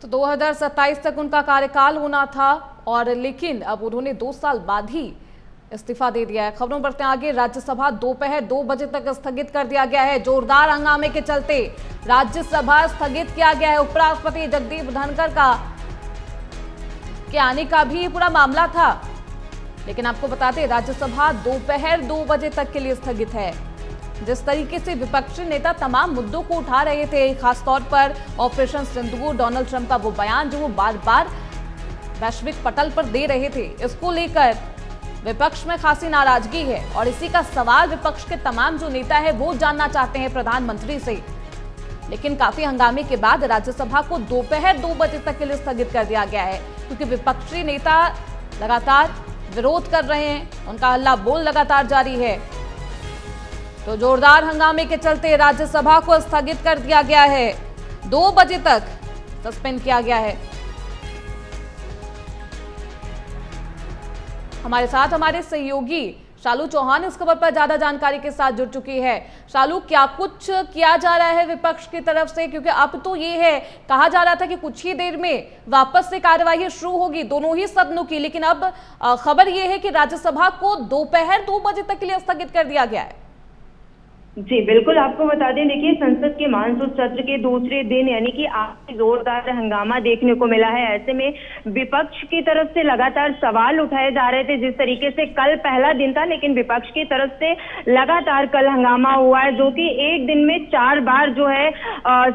तो 2027 तक उनका कार्यकाल होना था और लेकिन अब उन्होंने 2 साल बाद ही इस्तीफा दे दिया है। खबरों बढ़ते हैं आगे। राज्यसभा दोपहर 2 बजे तक स्थगित कर दिया गया है। जोरदार हंगामे के चलते राज्यसभा स्थगित किया गया है। उपराष्ट्रपति जगदीप धनखड़ के आने का भी पूरा मामला था, लेकिन आपको बताते राज्यसभा दोपहर 2 बजे तक के लिए स्थगित है। जिस तरीके से विपक्षी नेता तमाम मुद्दों को उठा रहे थे, खासतौर पर ऑपरेशन सिंदूर, डोनाल्ड ट्रंप का वो बयान जो वो बार बार वैश्विक पटल पर दे रहे थे, इसको लेकर विपक्ष में खासी नाराजगी है और इसी का सवाल विपक्ष के तमाम जो नेता है वो जानना चाहते हैं प्रधानमंत्री से। लेकिन काफी हंगामे के बाद राज्यसभा को दोपहर 2 बजे तक के लिए स्थगित कर दिया गया है, क्योंकि विपक्षी नेता लगातार विरोध कर रहे हैं, उनका हल्ला बोल लगातार जारी है। तो जोरदार हंगामे के चलते राज्यसभा को स्थगित कर दिया गया है। 2 बजे तक सस्पेंड किया गया है। हमारे साथ हमारे सहयोगी शालू चौहान इस खबर पर ज्यादा जानकारी के साथ जुड़ चुकी है। शालू, क्या कुछ किया जा रहा है विपक्ष की तरफ से? क्योंकि अब तो ये है, कहा जा रहा था कि कुछ ही देर में वापस से कार्यवाही शुरू होगी दोनों ही सदनों की, लेकिन अब खबर ये है कि राज्यसभा को दोपहर 2 बजे तक के लिए स्थगित कर दिया गया है। जी बिल्कुल, आपको बता दें, देखिए संसद के मानसून सत्र के दूसरे दिन यानी कि आज जोरदार हंगामा देखने को मिला है। ऐसे में विपक्ष की तरफ से लगातार सवाल उठाए जा रहे थे। जिस तरीके से कल पहला दिन था, लेकिन विपक्ष की तरफ से लगातार कल हंगामा हुआ है, जो कि एक दिन में 4 बार जो है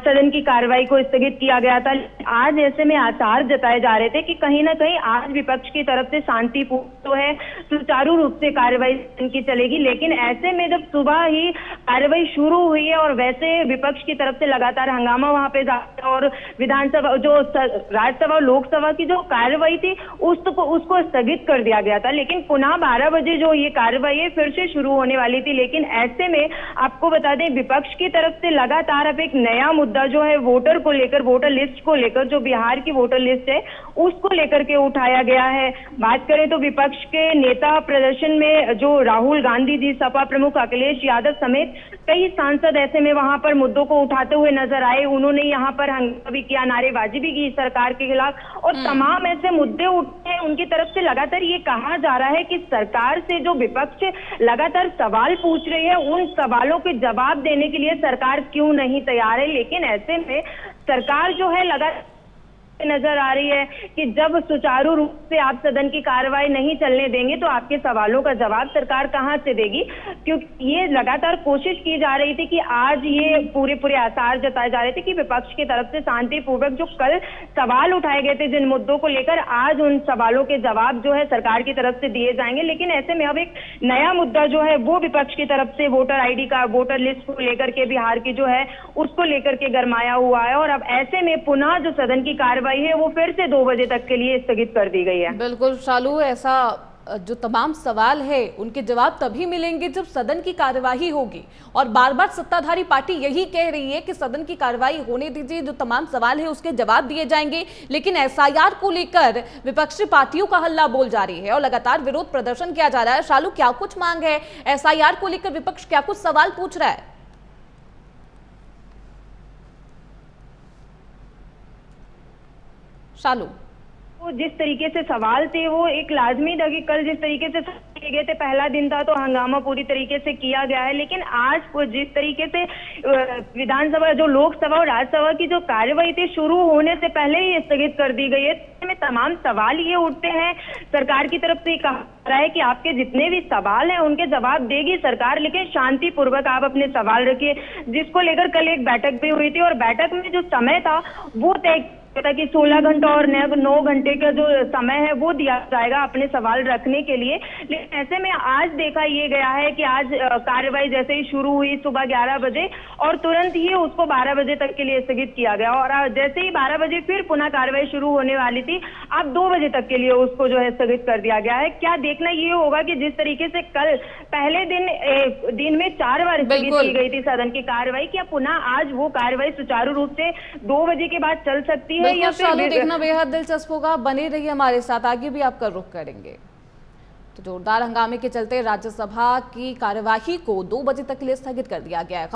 सदन की कार्रवाई को स्थगित किया गया था। आज ऐसे में आसार जताए जा रहे थे कि कहीं ना कहीं आज विपक्ष की तरफ से शांतिपूर्ण जो है सुचारू रूप से कार्रवाई की चलेगी। लेकिन ऐसे में जब सुबह ही कार्रवाई शुरू हुई है और वैसे विपक्ष की तरफ से लगातार हंगामा वहां पे और विधानसभा जो राज्यसभा लोकसभा की जो कार्रवाई थी उसको स्थगित कर दिया गया था। लेकिन पुनः 12 बजे जो ये कार्रवाई है फिर से शुरू होने वाली थी। लेकिन ऐसे में आपको बता दें, विपक्ष की तरफ से लगातार अब एक नया मुद्दा जो है वोटर को लेकर, वोटर लिस्ट को लेकर, जो बिहार की वोटर लिस्ट है उसको लेकर के उठाया गया है। बात करें तो विपक्ष के नेता प्रदर्शन में जो राहुल गांधी जी, सपा प्रमुख अखिलेश यादव समेत कई सांसद ऐसे में वहां पर मुद्दों को उठाते हुए नजर आए। उन्होंने यहां पर हंगामा भी किया, नारेबाजी भी की सरकार के खिलाफ, और तमाम ऐसे मुद्दे उठे हैं उनकी तरफ से। लगातार ये कहा जा रहा है कि सरकार से जो विपक्ष लगातार सवाल पूछ रही है, उन सवालों के जवाब देने के लिए सरकार क्यों नहीं तैयार है। लेकिन ऐसे में सरकार जो है लगातार नजर आ रही है कि जब सुचारू रूप से आप सदन की कार्रवाई नहीं चलने देंगे तो आपके सवालों का जवाब सरकार कहां से देगी। क्योंकि ये लगातार कोशिश की जा रही थी कि आज ये पूरे आसार जताए जा रहे थे कि विपक्ष की तरफ से शांतिपूर्वक जो कल सवाल उठाए गए थे जिन मुद्दों को लेकर, आज उन सवालों के जवाब जो है सरकार की तरफ से दिए जाएंगे। लेकिन ऐसे में अब एक नया मुद्दा जो है वो विपक्ष की तरफ से वोटर ID का, वोटर लिस्ट को लेकर के बिहार की जो है उसको लेकर के गरमाया हुआ है। और अब ऐसे में पुनः जो सदन की कार्रवाई है वो फिर से 2 बजे तक के लिए स्थगित कर दी गई है। बिल्कुल शालू, ऐसा जो तमाम सवाल है उनके जवाब तभी मिलेंगे जब सदन की कार्यवाही होगी, और बार बार सत्ताधारी पार्टी यही कह रही है कि सदन की कार्यवाही होने दीजिए, जो तमाम सवाल है उसके जवाब दिए जाएंगे। लेकिन SIR को लेकर विपक्षी पार्टियों का हल्ला बोल जारी है और लगातार विरोध प्रदर्शन किया जा रहा है। शालू, क्या कुछ मांग है SIR को लेकर? विपक्ष क्या कुछ सवाल पूछ रहा है? शालू, जिस तरीके से सवाल थे वो एक लाजमी था कि कल जिस तरीके से किए गए थे, पहला दिन था तो हंगामा पूरी तरीके से किया गया है। लेकिन आज जिस तरीके से विधानसभा, जो लोकसभा और राज्यसभा की जो कार्यवाही थी शुरू होने से पहले ही स्थगित कर दी गई है। में तमाम सवाल ये उठते हैं, सरकार की तरफ से कहा जा रहा है कि आपके जितने भी सवाल हैं उनके जवाब देगी सरकार, लेकिन शांतिपूर्वक आप अपने सवाल रखिए। जिसको लेकर कल एक बैठक भी हुई थी और बैठक में जो समय था वो तय था कि 16 घंटा और 9 घंटे का जो समय है वो दिया जाएगा अपने सवाल रखने के लिए। लेकिन ऐसे में आज देखा ये गया है कि आज कार्रवाई जैसे ही शुरू हुई सुबह 11 बजे और तुरंत ही उसको 12 बजे तक के लिए स्थगित किया गया, और जैसे ही 12 बजे फिर पुनः कार्रवाई शुरू होने वाली थी, अब 2 बजे तक के लिए उसको जो है स्थगित कर दिया गया है। क्या देखना ये होगा कि जिस तरीके से कल पहले दिन में 4 बार स्थगित की गई थी सदन की कार्रवाई, क्या पुनः आज वो कार्रवाई सुचारू रूप से 2 बजे के बाद चल सकती है? शालू, देखना बेहद दिलचस्प होगा। बने रहिए हमारे साथ, आगे भी आपका रुख करेंगे। तो जोरदार हंगामे के चलते राज्यसभा की कार्यवाही को 2 बजे तक के लिए स्थगित कर दिया गया है।